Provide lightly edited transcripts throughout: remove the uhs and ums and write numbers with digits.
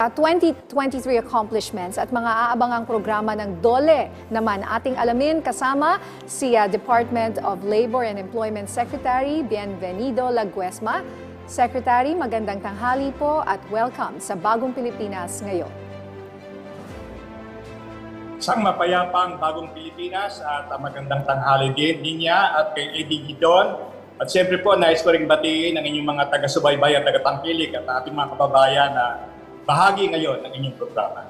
2023 accomplishments at mga aabangang programa ng DOLE naman ating alamin kasama si Department of Labor and Employment Secretary Bienvenido Laguesma. Secretary, magandang tanghali po at welcome sa Bagong Pilipinas ngayon. Isang mapayapang Bagong Pilipinas at magandang tanghali din niya at kay ADG Don. At siyempre po, nais ko ring batiin ang inyong mga taga-subaybay at taga-tangkilik at ating mga kababayan na bahagi ngayon ng inyong programa.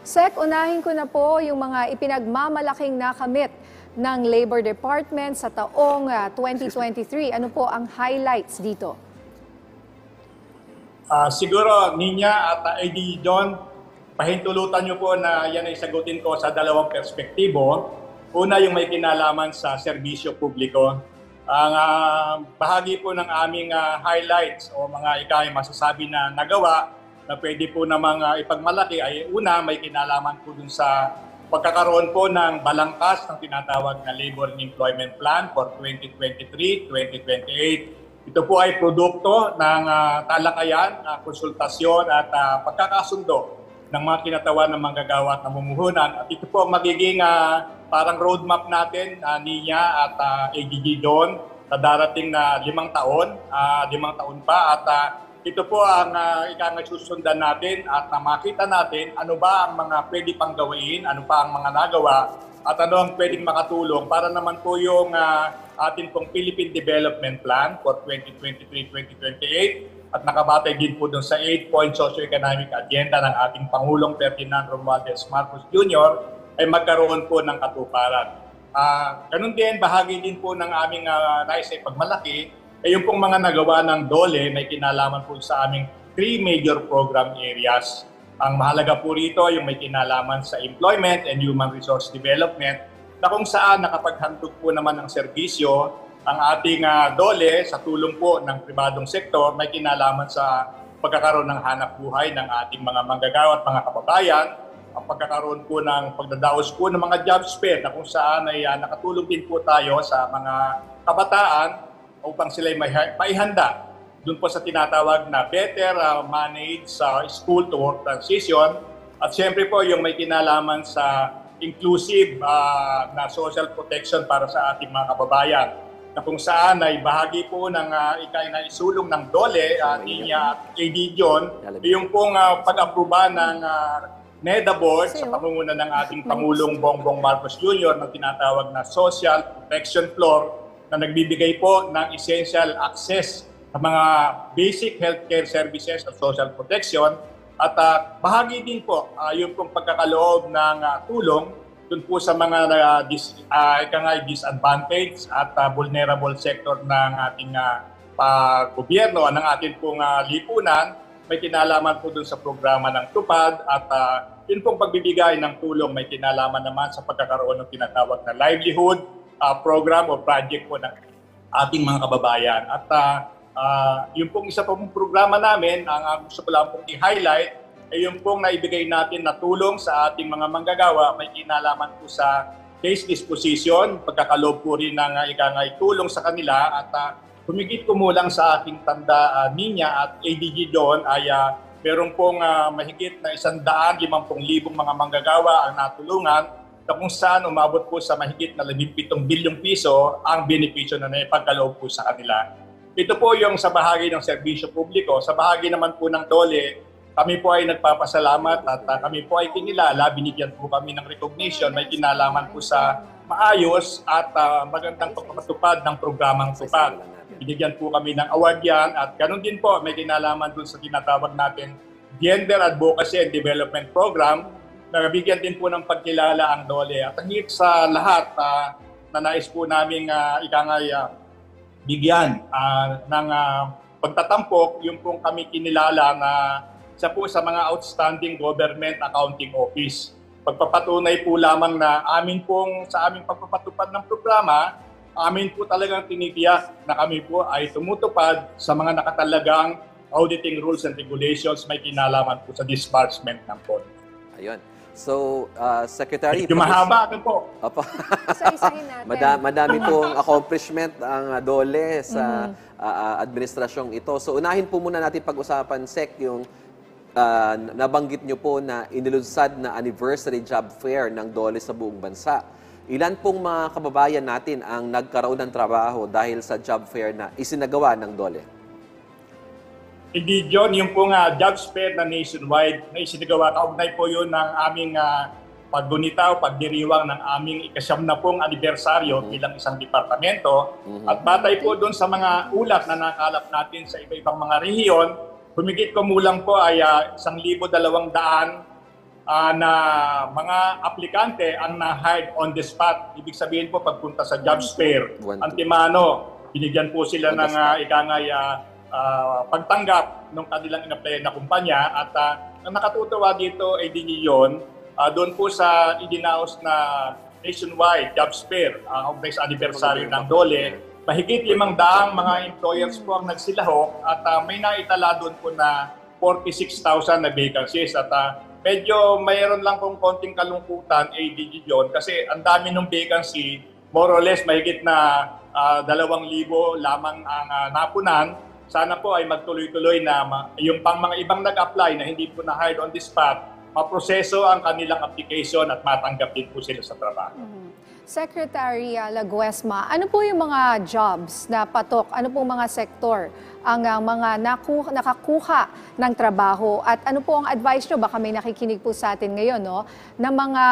Sec, unahin ko na po yung mga ipinagmamalaking nakamit ng Labor Department sa taong 2023. Ano po ang highlights dito? Siguro, Ninya at AD John, pahintulutan niyo po na yan ay sagutin ko sa dalawang perspektibo. Una, yung may kinalaman sa serbisyo publiko. Ang bahagi po ng aming highlights o mga masasabi na nagawa na pwede po namang ipagmalaki ay una, may kinalaman po dun sa pagkakaroon po ng balangkas ng tinatawag na Labor and Employment Plan for 2023-2028. Ito po ay produkto ng talakayan, konsultasyon at pagkakasundo ng mga kinatawan ng manggagawa at namumuhunan. At ito po ang magiging parang roadmap natin, Ninya at AGG doon, sa darating na 5 taon, 5 taon pa. At ito po ang susundan natin at makita natin ano ba ang mga pwede pang gawin, ano pa ang mga nagawa at ano ang pwedeng makatulong para naman po yung ating pong Philippine Development Plan for 2023-2028 at nakabatay din po dun sa 8-point socio-economic agenda ng ating Pangulong Ferdinand Romualdez Marcos Jr. ay magkaroon po ng katuparan. Ganun din, bahagi din po ng aming nais ay pagmalaki ay yung pong mga nagawa ng DOLE may kinalaman po sa aming 3 major program areas. Ang mahalaga po rito yung may kinalaman sa employment and human resource development na kung saan nakapaghandog po naman ng serbisyo ang ating DOLE sa tulong po ng pribadong sektor may kinalaman sa pagkakaroon ng hanap buhay ng ating mga manggagawa at mga kababayan, ang pagkakaroon po ng pagdadaos po ng mga job fair na kung saan ay nakatulong din po tayo sa mga kabataan upang sila'y maihanda doon po sa tinatawag na better manage sa school to work transition at siyempre po yung may kinalaman sa inclusive na social protection para sa ating mga kababayan na kung saan ay bahagi po ng isulong ng DOLE, Ninya at AD John, yung pong pag-aproba ng NEDA Board sa pangunguna ng ating Pangulong Bongbong Marcos Jr. na tinatawag na Social Protection Floor na nagbibigay po ng essential access sa mga basic healthcare services at social protection. At bahagi din po yung pong pagkakaloob ng tulong dun po sa mga disadvantaged at vulnerable sector ng ating gobyerno, ng ating pong lipunan. May kinalaman po dun sa programa ng TUPAD at yun pong pagbibigay ng tulong may kinalaman naman sa pagkakaroon ng tinatawag na livelihood program o project po ng ating mga kababayan. At yung pong isa pong programa namin, ang gusto ko lang pong i-highlight, ay yung pong naibigay natin na tulong sa ating mga manggagawa, may kinalaman po sa case disposition, pagkakaloob po rin ng tulong sa kanila at humigit kumulang sa ating tanda Ninya at ADG doon ay meron pong mahigit na 150,000 mga manggagawa ang natulungan na kung saan umabot po sa mahigit na 17 bilyong piso ang benepisyo na naipagkaloob po sa kanila. Ito po yung sa bahagi ng serbisyo publiko. Sa bahagi naman po ng DOLE, kami po ay nagpapasalamat at kami po ay kinilala, binigyan po kami ng recognition, may kinalaman po sa maayos at magandang pagpapatupad ng programang TUPAD. Binigyan po kami ng award yan at ganun din po may kinalaman dun sa tinatawag natin Gender Advocacy and Development Program. Nabigyan din po ng pagkilala ang DOLE. At higit sa lahat, na nais po namin bigyan ng pagtatampok, yung pong kami kinilala na isa po sa mga outstanding government accounting office. Pagpapatunay po lamang na sa aming pagpapatupad ng programa, amin po talagang tinitiyak na kami po ay tumutupad sa mga nakatalagang auditing rules and regulations may kinalaman po sa disbursement ng pondo. Ayun. So, Secretary... Medyo mahaba ito po. Isa-isahin natin. Madami pong accomplishment ang DOLE sa administrasyong ito. So, unahin po muna natin pag-usapan, Sec, yung nabanggit nyo po na inilunsad na anniversary job fair ng DOLE sa buong bansa. Ilan pong mga kababayan natin ang nagkaroon ng trabaho dahil sa job fair na isinagawa ng DOLE? Hindi, John, yung pong jobs fair na nationwide na isinagawa, kaugnay po yun ng aming paggunitaw, pagdiriwang ng aming ikasyam na pong anibersaryo bilang isang departamento. At batay po doon sa mga ulat na nakalap natin sa iba-ibang mga rehiyon, humigit kumulang po ay 1,200 na mga aplikante ang na-hired on the spot. Ibig sabihin po, pagpunta sa jobs fair, antimano, binigyan po sila ng pagtanggap ng kanilang in-apply na kumpanya. At ang nakatutuwa dito ay yun, doon po sa idinaos na nationwide jobs fair, ang sa anibersaryo ng DOLE, mahigit 500 mga employers po ang nagsilahok at may naitala doon po na 46,000 na vacancies. At medyo mayroon lang pong konting kalungkutan, ADG John, kasi ang dami ng vacancy, more or less mahigit na 2,000 lamang ang napunan. Sana po ay magtuloy-tuloy na yung pang mga ibang nag-apply na hindi po na-hired on the spot, maproseso ang kanilang application at matanggap din po sila sa trabaho. Secretary Laguesma, ano po yung mga jobs na patok? Ano po mga sektor ang mga nakakuha ng trabaho? At ano po ang advice nyo? Baka may nakikinig po sa atin ngayon, no? Na mga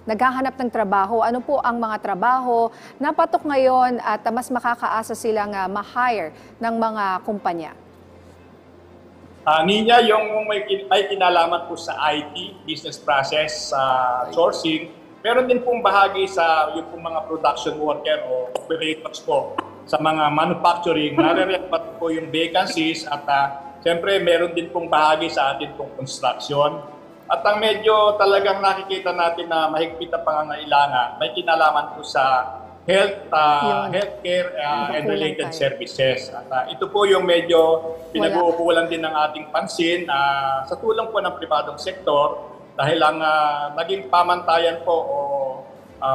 naghahanap ng trabaho. Ano po ang mga trabaho na patok ngayon at mas makakaasa silang ma-hire ng mga kumpanya? Ninya, yung may kinalaman po sa IT, business process, sourcing, meron din pong bahagi sa yung pong mga production worker o operators po sa mga manufacturing. Nare-report po yung vacancies at siyempre meron din pong bahagi sa atin pong construction. At ang medyo talagang nakikita natin na mahigpit na pangangailangan, may kinalaman po sa healthcare and related services. At ito po yung medyo pinag-uukulan din ng ating pansin sa tulong po ng pribadong sektor dahil ang naging pamantayan po o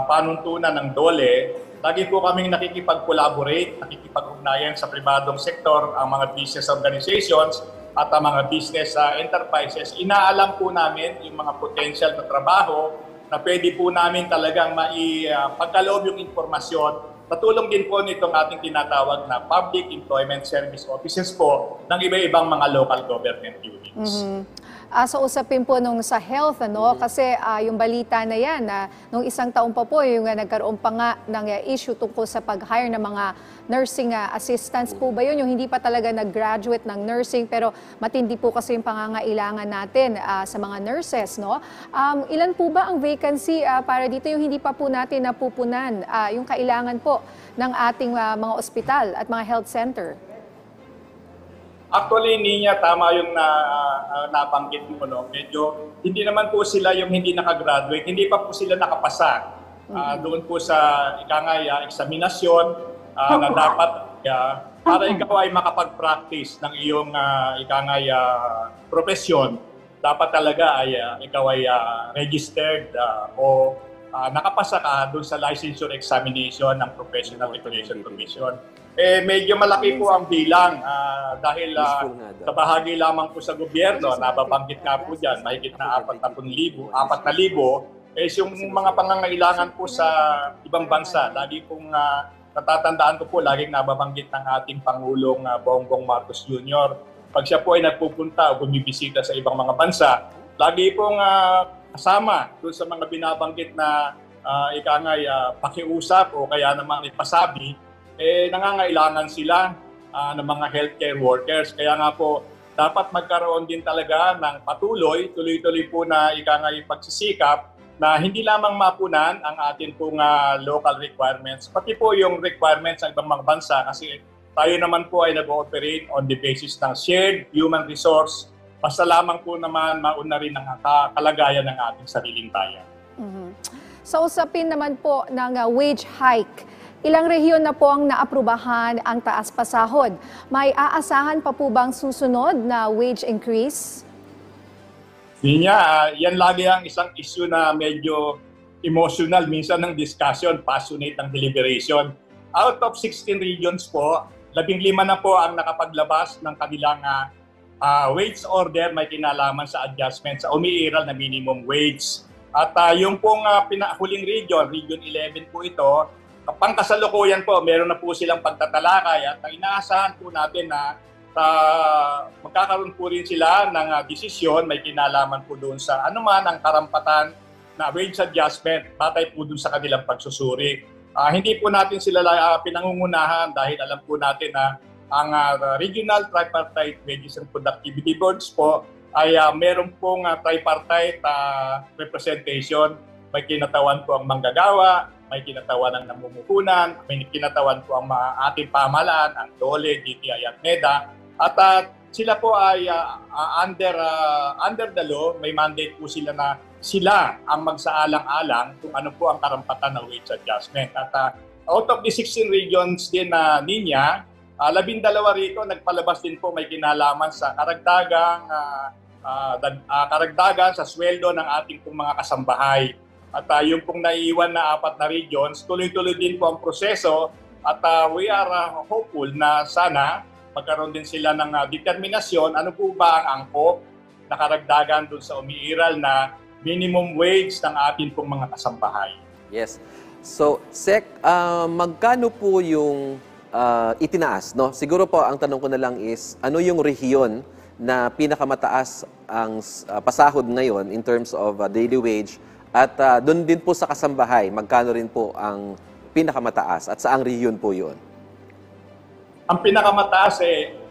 panuntunan ng DOLE, lagi po kaming nakikipag-collaborate, nakikipag-ugnayan sa pribadong sektor, ang mga business organizations at ang mga business enterprises. Inaalam po namin yung mga potential na trabaho na pwede po namin talagang maipagkaloob yung informasyon. Patulong din po nitong ating tinatawag na Public Employment Service Offices po ng iba-ibang mga local government units. So usapin po nung sa health, kasi yung balita na yan, nung isang taon pa po, yung nagkaroon pa nga ng issue tungkol sa pag-hire ng mga nursing assistants po ba yun? Yung hindi pa talaga nag-graduate ng nursing, pero matindi po kasi yung pangangailangan natin sa mga nurses, no? Ilan po ba ang vacancy para dito yung hindi pa po natin napupunan, yung kailangan po ng ating mga ospital at mga health center? Actually, Ninya, tama yung nabanggit mo. No? Medyo hindi naman po sila yung hindi nakagraduate, hindi pa po sila nakapasa. Doon po sa eksaminasyon na dapat para ikaw ay makapag-practice ng iyong profesyon, dapat talaga ay ikaw ay registered o nakapasa ka doon sa licensure examination ng Professional Regulation Commission. Medyo malaki po ang bilang dahil sa bahagi lamang po sa gobyerno, nababanggit nga po dyan, mahigit na 4,000, yung mga pangangailangan po sa ibang bansa. Lagi pong natatandaan ko po, laging nababanggit ng ating Pangulong Bongbong Marcos Jr. Pag siya po ay nagpupunta o bumibisita sa ibang mga bansa, lagi pong kasama doon sa mga binabanggit na pakiusap o kaya naman ipasabi, nangangailangan sila ng mga healthcare workers. Kaya nga po, dapat magkaroon din talaga ng tuloy-tuloy po na pagsisikap na hindi lamang mapunan ang atin pong local requirements, pati po yung requirements ng ibang mga bansa kasi tayo naman po ay nag-ooperate on the basis ng shared human resource. Basta lamang po naman mauna rin ang kalagayan ng ating sariling bayan. Sa usapin naman po ng wage hike, ilang rehiyon na po ang naaprubahan ang taas pasahod. May aasahan pa po bang susunod na wage increase? Yan lagi ang isang issue na medyo emotional, minsan ng discussion, passionate ang deliberation. Out of 16 regions po, 15 na po ang nakapaglabas ng kanilang wage order may kinalaman sa adjustment sa umiiral na minimum wage. At yung pong huling region 11 po ito, pangkasalukuyan po, meron na po silang pagtatalakay at inaasahan po natin na magkakaroon po rin sila ng desisyon, may kinalaman po doon sa anuman ang karampatan na wage adjustment, batay po doon sa kanilang pagsusuri. Hindi po natin sila pinangungunahan dahil alam po natin na ang Regional Tripartite Wages and Productivity Boards po ay meron pong tripartite representation. May kinatawan po ang manggagawa, may kinatawan ang namumuhunan, may kinatawan po ang ating pamahalaan, ang DOLE, DTI at NEDA. At sila po ay under the law, may mandate po sila na sila ang magsaalang-alang kung ano po ang karampatan ng wage adjustment. At out of the 16 regions din na Ninya, 12 rito nagpalabas din po may kinalaman sa karagdagan sa sweldo ng ating pong mga kasambahay. At yung pong naiiwan na 4 na regions, tuloy-tuloy din po ang proseso at we are hopeful na sana magkaroon din sila ng determinasyon ano po ba ang angkop na karagdagan doon sa umiiral na minimum wage ng ating pong mga kasambahay. Yes. So, Sec, magkano po yung itinaas? No? Siguro po, ang tanong ko na lang is, ano yung rehiyon na pinakamataas ang pasahod ngayon in terms of daily wage? At doon din po sa kasambahay, magkano rin po ang pinakamataas? At saang rehiyon po yun? Ang pinakamataas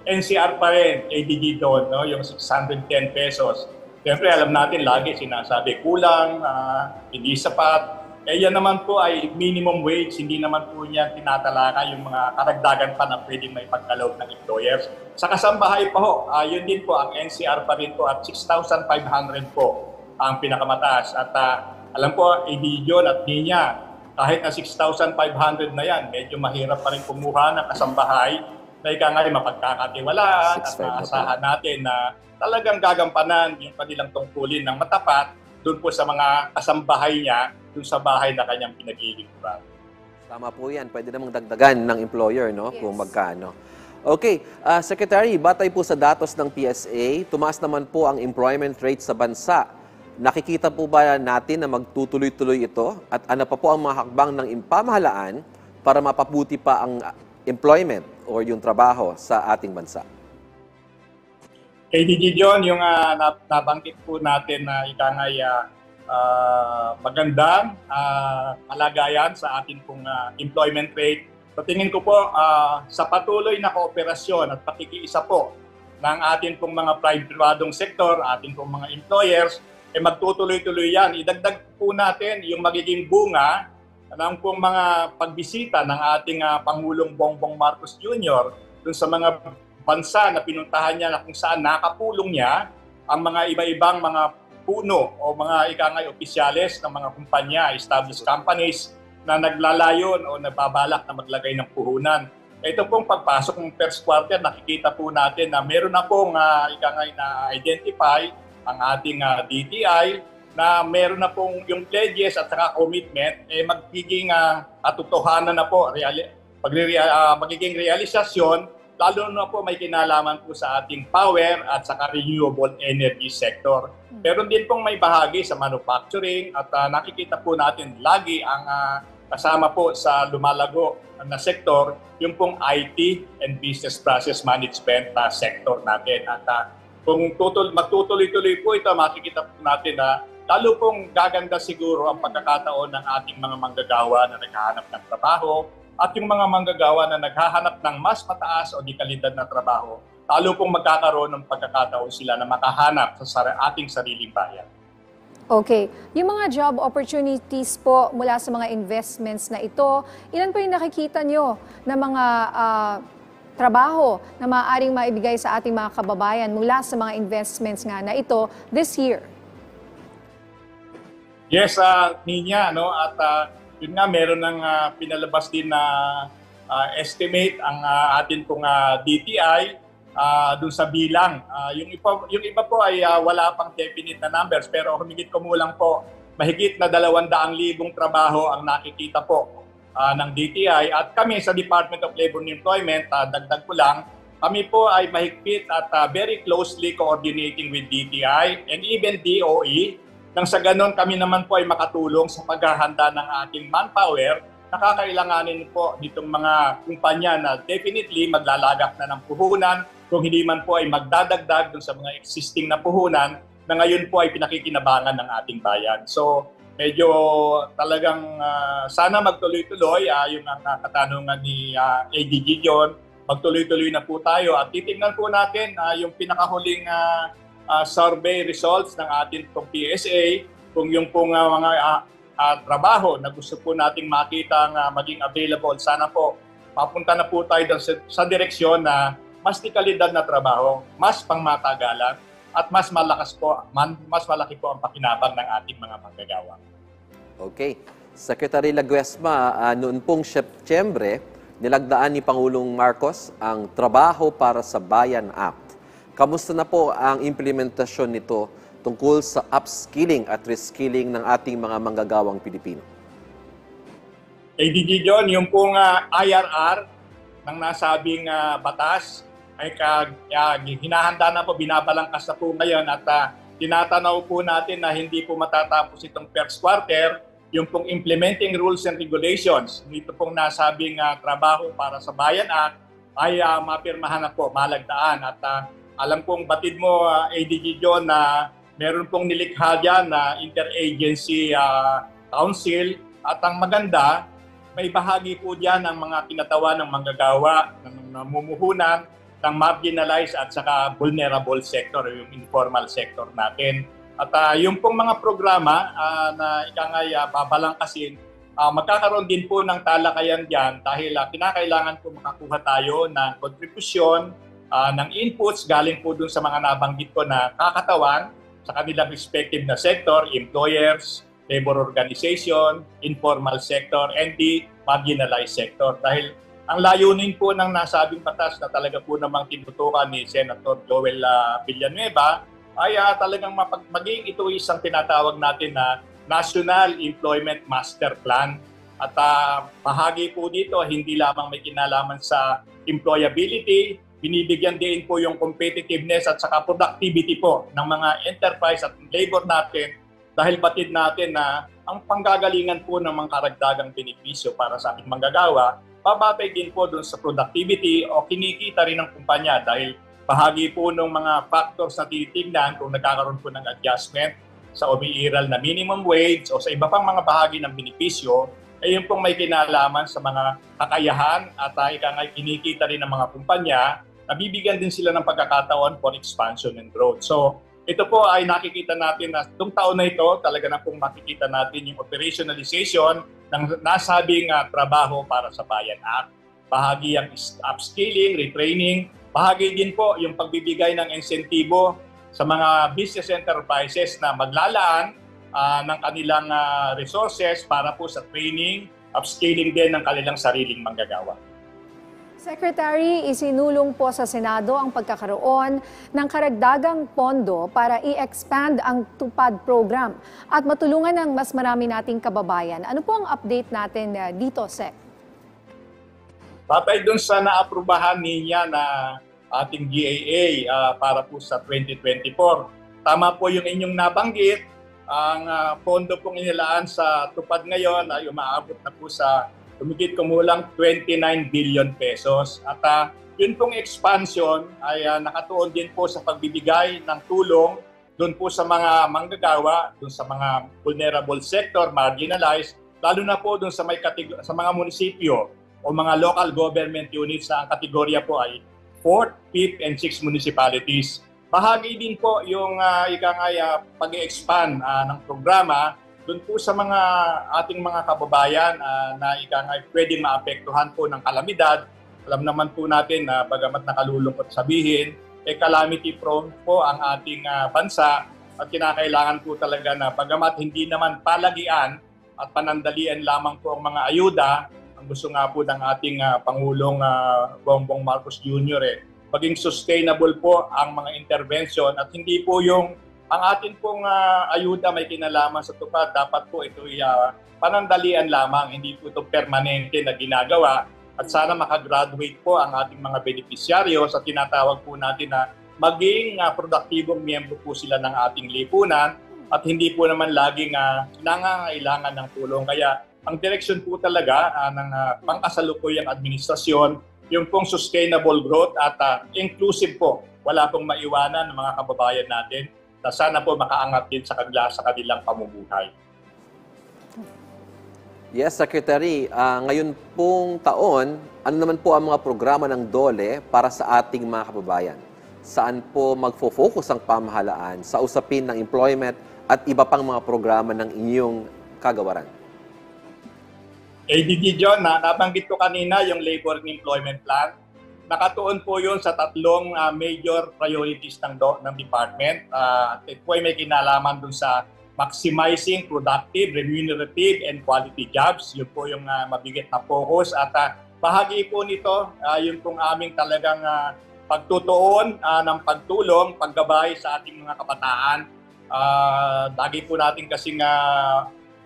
NCR pa rin, ADG doon, no? Yung 610 pesos. Siyempre, alam natin, lagi sinasabi, kulang, hindi sapat. Yan naman po ay minimum wage, hindi naman po niya tinatalaka yung mga karagdagan pa na pwedeng may pagkaloob ng employers. Sa kasambahay pa ho, yun din po, ang NCR pa rin po at 6,500 po ang pinakamataas. At alam po, Edijon at Ninya, kahit na 6,500 na yan, medyo mahirap pa rin kumuha ng kasambahay na ika nga mapagkakatiwalaan at maasahan natin na talagang gagampanan yung kanilang tungkulin ng matapat doon po sa mga kasambahay niya, doon sa bahay na kanyang pinagigingkuran. Tama po yan. Pwede namang dagdagan ng employer, no? Yes. Kung magkano. Okay. Secretary, batay po sa datos ng PSA, tumaas naman po ang employment rate sa bansa. Nakikita po ba natin na magtutuloy-tuloy ito? At ano pa po ang mga hakbang ng pamahalaan para mapabuti pa ang employment o yung trabaho sa ating bansa? KDG John, yung nabanggit po natin na ikangay magandang kalagayan sa ating pong employment rate. So tingin ko po sa patuloy na kooperasyon at pakikiisa po ng ating pong mga pribadong sektor, ating pong mga employers, magtutuloy-tuloy yan. Idagdag po natin yung magiging bunga ng pong mga pagbisita ng ating Pangulong Bongbong Marcos Jr. dun sa mga bansa na pinuntahan niya na kung saan nakapulong niya ang mga iba-ibang mga puno o mga ikangay opisyales ng mga kumpanya, established companies na naglalayon o nababalak na maglagay ng puhunan. Ito pong pagpasok ng first quarter, nakikita po natin na meron na pong ikangay na identify ang ating DTI na meron na pong yung pledges at saka commitment magiging katotohanan na po, magiging realisasyon, lalo na po may kinalaman po sa ating power at saka renewable energy sector. Pero din pong may bahagi sa manufacturing at nakikita po natin lagi ang kasama po sa lumalago na sektor, yung pong IT and business process management sector natin. At kung magtutuloy-tuloy po ito, makikita po natin na lalo pong gaganda siguro ang pagkakataon ng ating mga manggagawa na naghahanap ng trabaho, at yung mga manggagawa na naghahanap ng mas mataas o di kalidad na trabaho, lalo pong magkakaroon ng pagkakataon sila na makahanap sa ating sariling bayan. Okay. Yung mga job opportunities po mula sa mga investments na ito, ilan po yung nakikita nyo na mga trabaho na maaaring maibigay sa ating mga kababayan mula sa mga investments nga na ito this year? Yes, Ninya, no? At yun nga, meron ng pinalabas din na estimate ang atin pong DTI dun sa bilang. Yung iba po ay wala pang definite na numbers, pero humigit kumulang po, mahigit na 200,000 trabaho ang nakikita po ng DTI. At kami sa Department of Labor and Employment, dagdag ko lang, kami po ay mahigpit at very closely coordinating with DTI and even DOE nang sa ganon kami naman po ay makatulong sa paghahanda ng ating manpower na kakailanganin po nitong mga kumpanya na definitely maglalagak na ng puhunan kung hindi man po ay magdadagdag dun sa mga existing na puhunan na ngayon po ay pinakikinabangan ng ating bayan. So medyo talagang sana magtuloy-tuloy yung katanungan ni ADG John. Magtuloy-tuloy na po tayo at titignan po natin yung pinakahuling survey results ng ating PSA kung yung pong mga trabaho na gusto po nating makita maging available. Sana po papunta na po tayo sa direksyon na mas dekalidad na trabaho, mas pangmatagalan at mas malaki po ang pakinabang ng ating mga manggagawa. Okay. Secretary Laguesma, noon pong Setyembre, nilagdaan ni Pangulong Marcos ang Trabaho para sa Bayan Act. Kamusta na po ang implementasyon nito tungkol sa upskilling at reskilling ng ating mga manggagawang Pilipino? ADG John, yung pong IRR ng nasabing batas ay hinahanda na po, binabalangkas na po ngayon at tinatanaw po natin na hindi po matatapos itong first quarter yung pong implementing rules and regulations. Dito pong nasabing Trabaho para sa Bayan Act ay mapirmahan na po, malagdaan. At alam kong batid mo, ADG John, na meron pong nilikha dyan na interagency council at ang maganda, may bahagi po dyan ng mga kinatawa ng manggagawa, ng namumuhunan, ng marginalized at saka vulnerable sector, yung informal sector natin. At yung pong mga programa na ikangay babalangkasin, magkakaroon din po ng talakayan dyan dahil kinakailangan po makakuha tayo ng kontribusyon, ng inputs galing po dun sa mga nabanggit ko na kakatawan sa kanilang respective na sector, employers, labor organization, informal sector, and the marginalized sector. Dahil ang layunin po ng nasabing batas na talaga po namang tinutukan ni Senator Joel Villanueva ay talagang maging ito isang tinatawag natin na National Employment Master Plan. At bahagi po dito, hindi lamang may kinalaman sa employability, binibigyan din po yung competitiveness at saka productivity po ng mga enterprise at labor natin dahil batid natin na ang panggagalingan po ng mga karagdagang benepisyo para sa ating manggagawa, babatay din po doon sa productivity o kinikita rin ng kumpanya dahil bahagi po ng mga factors na tinitignan kung nagkakaroon po ng adjustment sa umiiral na minimum wage o sa iba pang mga bahagi ng benepisyo, ay yung pong may kinalaman sa mga kakayahan at kinikita rin ng mga kumpanya, nabibigyan din sila ng pagkakataon for expansion and growth. So, ito po ay nakikita natin na itong taon na ito, talaga na pong makikita natin yung operationalization ng nasabing Trabaho para sa Bayan Act. Bahagi ang upskilling, retraining, bahagi din po yung pagbibigay ng insentibo sa mga business enterprises na maglalaan ng kanilang resources para po sa training, upskilling din ng kanilang sariling manggagawa. Secretary, isinulong po sa Senado ang pagkakaroon ng karagdagang pondo para i-expand ang TUPAD program at matulungan ng mas marami nating kababayan. Ano po ang update natin dito, Sec? Batay dun sa naaprubahan niya na ating GAA para po sa 2024. Tama po yung inyong nabanggit. Ang pondo pong inilaan sa TUPAD ngayon ay umaabot na po sa humigit kumulang 29 billion pesos. At yun pong expansion ay nakatuon din po sa pagbibigay ng tulong doon po sa mga manggagawa, doon sa mga vulnerable sector, marginalized, lalo na po doon sa mga munisipyo o mga local government units na ang kategorya po ay 4th, 5th, and 6th municipalities. Bahagi din po yung pag-expand ng programa doon po sa mga ating mga kababayan na pwedeng maapektuhan po ng kalamidad. Alam naman po natin na bagamat nakalulungkot sabihin, calamity prone po ang ating bansa at kinakailangan po talaga na bagamat hindi naman palagian at panandalian lamang po ang mga ayuda, ang gusto nga po ng ating Pangulong Bongbong Marcos Jr. Maging sustainable po ang mga intervention at hindi po yung ang atin pong ayuda may kinalaman sa TUPAD, dapat po ito panandalian lamang, hindi po ito permanente na ginagawa at sana makagraduate po ang ating mga beneficiaryo sa tinatawag po natin na maging produktibong miyembro po sila ng ating lipunan at hindi po naman laging nangangailangan ng tulong. Kaya ang direksyon po talaga ng pangkasalukuyang administrasyon, yung pong sustainable growth at inclusive po. Wala pong maiwanan ng mga kababayan natin na sana po makaangat din sa kanilang pamumuhay. Yes, Secretary. Ngayon pong taon, ano naman po ang mga programa ng DOLE para sa ating mga kababayan? Saan po magfo-focus ang pamahalaan sa usapin ng employment at iba pang mga programa ng inyong kagawaran? ADG John, nabanggit ko kanina yung Labor and Employment Plan. Nakatuon po yun sa tatlong major priorities ng department. Ito po ay may kinalaman dun sa maximizing productive, remunerative, and quality jobs. Yun po yung mabigat na focus. At bahagi po nito, yun pong aming talagang pagtutuon ng pagtulong, paggabay sa ating mga kabataan. Lagi po natin kasing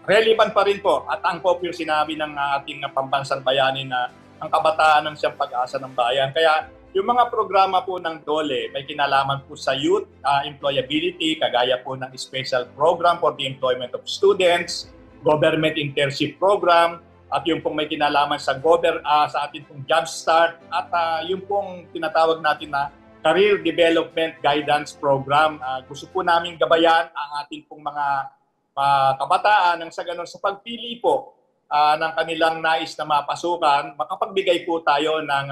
relevant pa rin po at angkop yung sinabi ng ating pambansang bayani na ang kabataan ng siyang pag-asa ng bayan. Kaya yung mga programa po ng DOLE may kinalaman po sa youth employability, kagaya po ng special program for the employment of students, government internship program, at yung pong may kinalaman sa ating pong job start, at yung pong tinatawag natin na career development guidance program. Gusto po namin gabayan ang ating pong mga kabataan nang sa ganun sa pagpili po ng kanilang nais na mapasukan, makapagbigay po tayo ng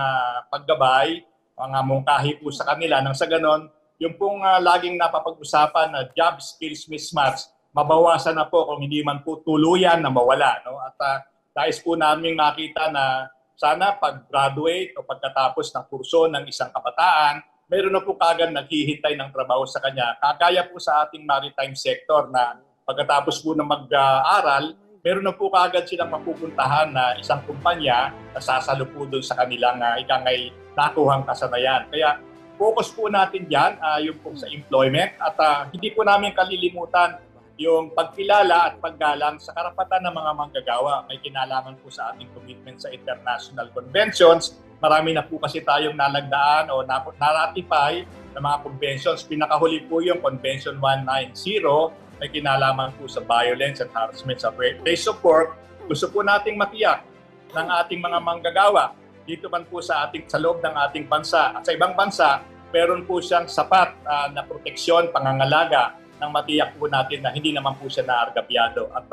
paggabay, mga mungkahi po sa kanila nang sa ganon, yung pong laging napapag-usapan na job skills mismatch, mabawasan na po kung hindi man po tuluyan na mawala. No? At nais po namin makita na sana pag-graduate o pagkatapos ng kurso ng isang kabataan, mayroon na po kagad naghihintay ng trabaho sa kanya. Kagaya po sa ating maritime sector na pagkatapos po na mag-aaral, meron na po kaagad silang mapupuntahan na isang kumpanya na sasalo po doon sa kanilang ikangay nakuhang kasanayan. Kaya focus po natin dyan, yung po sa employment at hindi po namin kalilimutan yung pagkilala at paggalang sa karapatan ng mga manggagawa. May kinalaman po sa ating commitment sa international conventions. Marami na po kasi tayong nalagdaan o naratify na mga conventions. Pinakahuli po yung Convention 190, may kinalaman po sa violence and harassment sa place of work. Gusto po nating matiyak ng ating mga manggagawa dito man po sa loob ng ating bansa at sa ibang bansa, meron po siyang sapat na proteksyon, pangangalaga ng matiyak po natin na hindi naman po siya naargabyado. At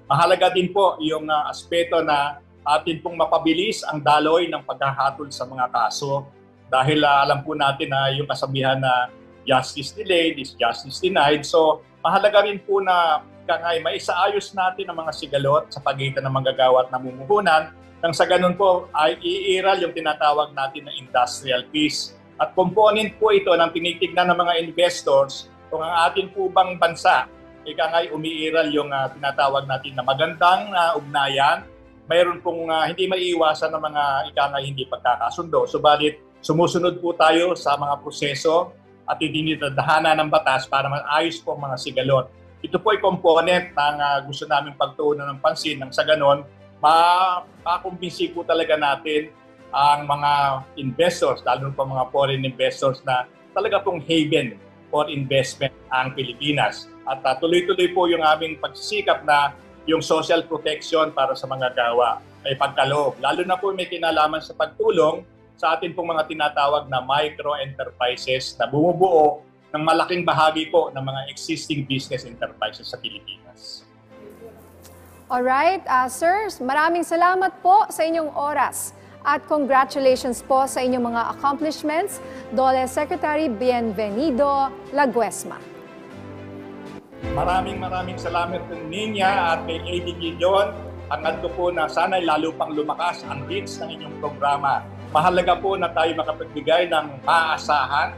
mahalaga din po yung aspeto na atin pong mapabilis ang daloy ng paghahatol sa mga kaso dahil alam po natin na yung kasabihan na justice delayed is justice denied. So mahalaga rin po na maisaayos natin ang mga sigalot sa pagitan ng manggagawa at namumuhunan nang sa ganun po ay iiral yung tinatawag natin na industrial peace. At component po ito ng tinitignan ng mga investors kung ang atin po bang bansa umiiral yung tinatawag natin na magandang ugnayan, mayroon pong hindi maiiwasan ng mga hindi pagkakasundo. Subalit sumusunod po tayo sa mga proseso at idinitadhana ng batas para maayos po ang mga sigalot. Ito po ay component ng gusto namin pagtuunan ng pansin nang sa ganon, makakumbinsi po talaga natin ang mga investors, lalo pa mga foreign investors na talaga pong haven for investment ang Pilipinas. At tuloy-tuloy po yung aming pagsisikap na yung social protection para sa mga gawa ay pagkaloob. Lalo na po may kinalaman sa pagtulong sa atin pong mga tinatawag na micro-enterprises na bumubuo ng malaking bahagi po ng mga existing business enterprises sa Pilipinas. Alright, sir, maraming salamat po sa inyong oras at congratulations po sa inyong mga accomplishments, DOLE Secretary Bienvenido Laguesma. Maraming salamat po niya at kay ADG John. Hangad ko po na sana lalo pang lumakas ang reach ng inyong programa. Mahalaga po na tayo makapagbigay ng maaasahan,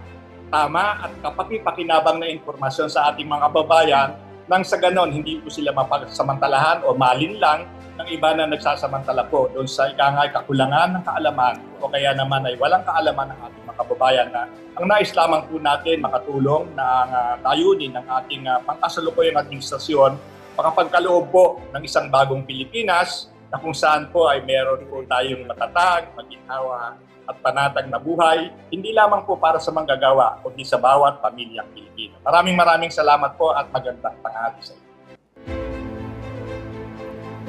tama at kapaki-pakinabang na informasyon sa ating mga kababayan nang sa ganon hindi po sila mapagsamantalahan o malinlang ng iba na nagsasamantala po doon sa kakulangan ng kaalaman o kaya naman ay walang kaalaman ng ating mga kababayan na ang nais lamang po natin makatulong na ang tayunin ng ating pangkasalukuyang administrasyon makapagkaloob po ng isang bagong Pilipinas na kung saan po ay meron po tayong matatag, maginhawa at panatag na buhay, hindi lamang po para sa manggagawa, kundi sa bawat pamilyang Pilipino. Maraming salamat po at magandang tanghali sa inyo.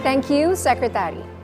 Thank you, Secretary.